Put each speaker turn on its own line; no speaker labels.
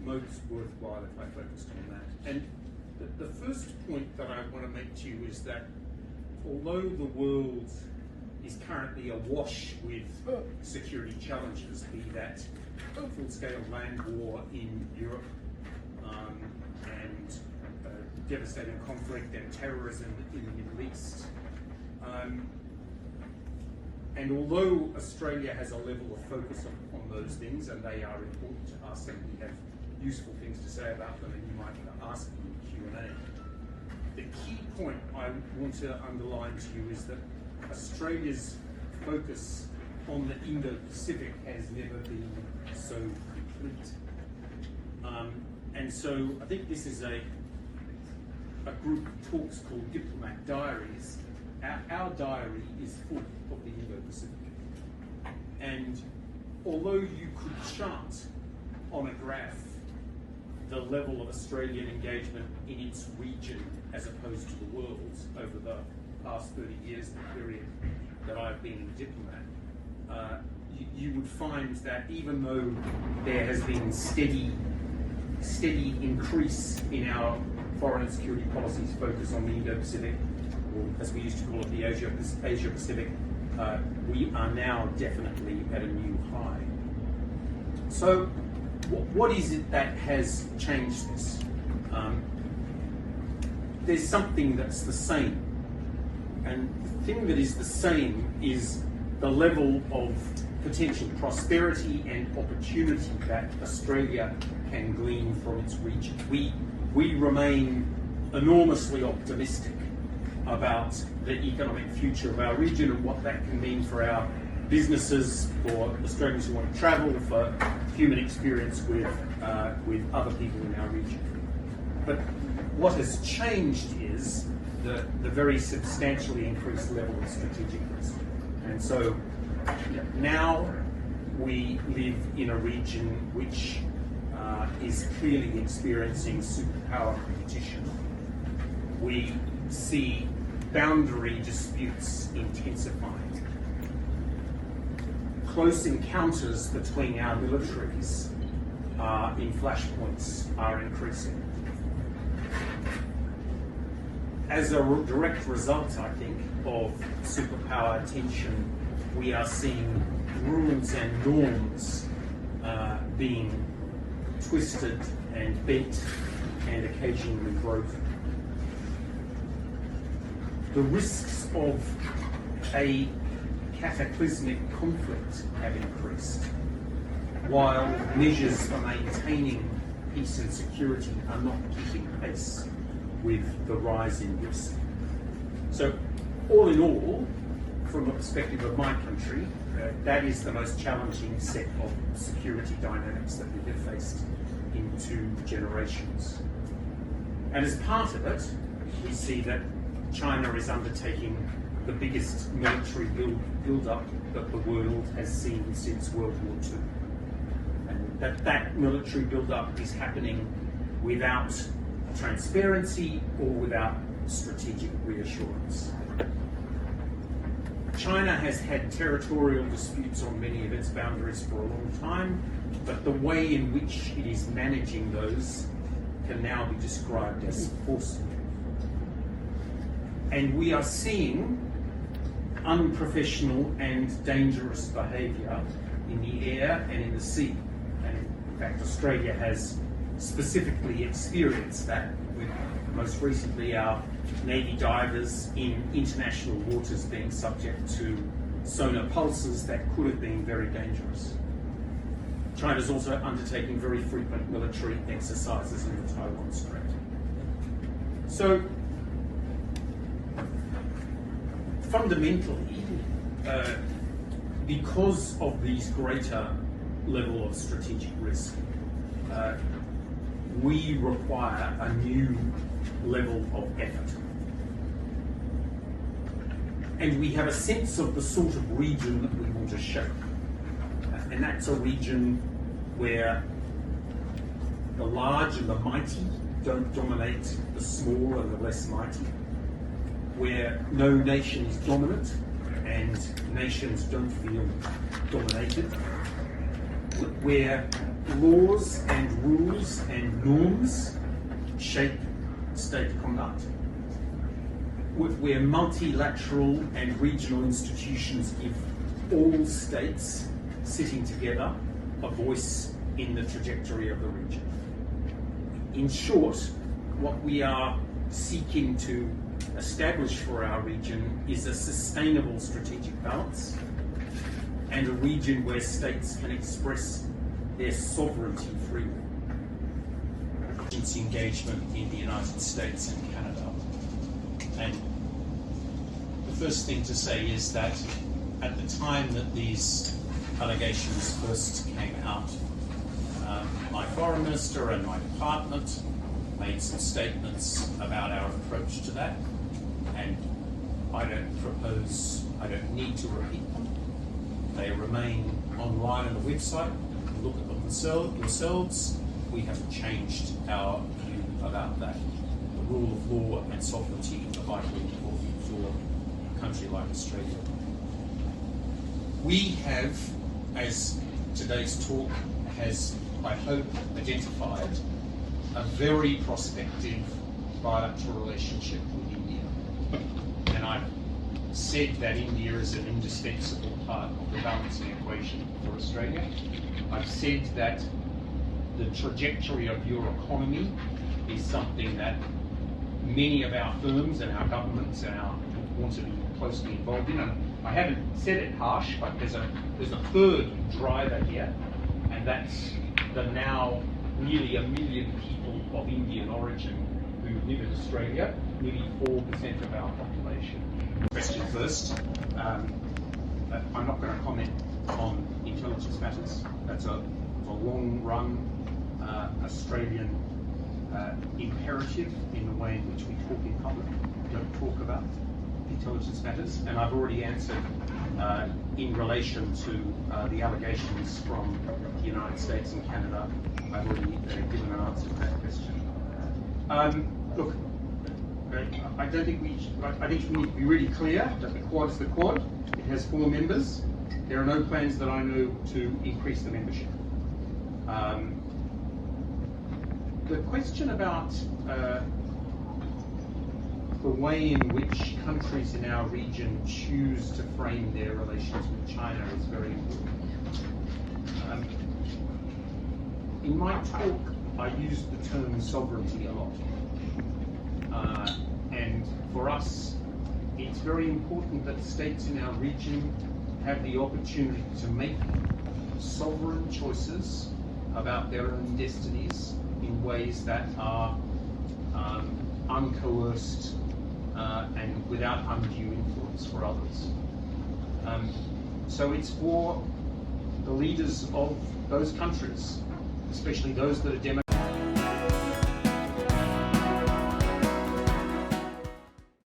most worthwhile if I focused on that. And the first point that I want to make to you is that although the world is currently awash with security challenges, be that full-scale land war in Europe and devastating conflict and terrorism in the Middle East, and although Australia has a level of focus on those things, and they are important to us, and we have useful things to say about them, and you might ask them in Q&A, the key point I want to underline to you is that Australia's focus on the Indo-Pacific has never been so complete. And so I think this is a group of talks called Diplomat Diaries. Our diary is full of the Indo-Pacific. And although you could chart on a graph the level of Australian engagement in its region as opposed to the world over the past 30 years, the period that I've been a diplomat, you would find that even though there has been steady increase in our foreign and security policies focus on the Indo-Pacific, or as we used to call it, the Asia-Pacific, we are now definitely at a new high. So what is it that has changed this? There's something that's the same. And the thing that is the same is the level of potential prosperity and opportunity that Australia can glean from its region. We remain enormously optimistic about the economic future of our region and what that can mean for our businesses, for Australians who want to travel, for human experience with other people in our region. But what has changed is the very substantially increased level of strategic risk. And so now we live in a region which is clearly experiencing superpower competition. We see boundary disputes intensifying. Close encounters between our militaries in flashpoints are increasing. As a direct result, I think, of superpower tension, we are seeing rules and norms being twisted and bent and occasionally broken. The risks of a cataclysmic conflict have increased, while measures for maintaining peace and security are not keeping pace with the rise in risk. So, all in all, from the perspective of my country, that is the most challenging set of security dynamics that we have faced in 2 generations. And as part of it, we see that China is undertaking the biggest military build-up that the world has seen since World War II. And that military build-up is happening without transparency or without strategic reassurance. China has had territorial disputes on many of its boundaries for a long time, but the way in which it is managing those can now be described as forceful. And we are seeing unprofessional and dangerous behaviour in the air and in the sea. And in fact, Australia has specifically experienced that, with most recently our Navy divers in international waters being subject to sonar pulses that could have been very dangerous. China is also undertaking very frequent military exercises in the Taiwan Strait. So, fundamentally, because of these greater level of strategic risk, we require a new level of effort. And we have a sense of the sort of region that we want to shape. And that's a region where the large and the mighty don't dominate the small and the less mighty, where no nation is dominant and nations don't feel dominated, where laws and rules and norms shape state conduct. Where multilateral and regional institutions give all states sitting together a voice in the trajectory of the region. In short, what we are seeking to establish for our region is a sustainable strategic balance and a region where states can express their sovereignty freely. Its engagement in the United States and Canada. And the first thing to say is that at the time that these allegations first came out, my foreign minister and my department made some statements about our approach to that, and I don't need to repeat them. They remain online on the website. Look at them yourselves. We haven't changed our view about that. The rule of law and sovereignty are vitally important for a country like Australia. We have, as today's talk has, I hope, identified, a very prospective bilateral relationship with India. And I've said that India is an indispensable part of the balancing equation for Australia. I've said that the trajectory of your economy is something that many of our firms and our governments and our want to be closely involved in. And I haven't said it harsh, but there's a third driver here, and that's the now nearly 1 million people of Indian origin who live in Australia, nearly 4% of our population. Question first. I'm not going to comment on intelligence matters. That's a long-run Australian imperative in the way in which we talk in public. We don't talk about intelligence matters, and I've already answered in relation to the allegations from the United States and Canada. I've already given an answer to that question. Look, I think we need to be really clear that the Quad is the Quad. It has 4 members. There are no plans that I know to increase the membership. The question about the way in which countries in our region choose to frame their relations with China is very important. In my talk, I used the term sovereignty a lot. And for us, it's very important that states in our region have the opportunity to make sovereign choices about their own destinies in ways that are uncoerced and without undue influence for others. So it's for the leaders of those countries, especially those that are democratic,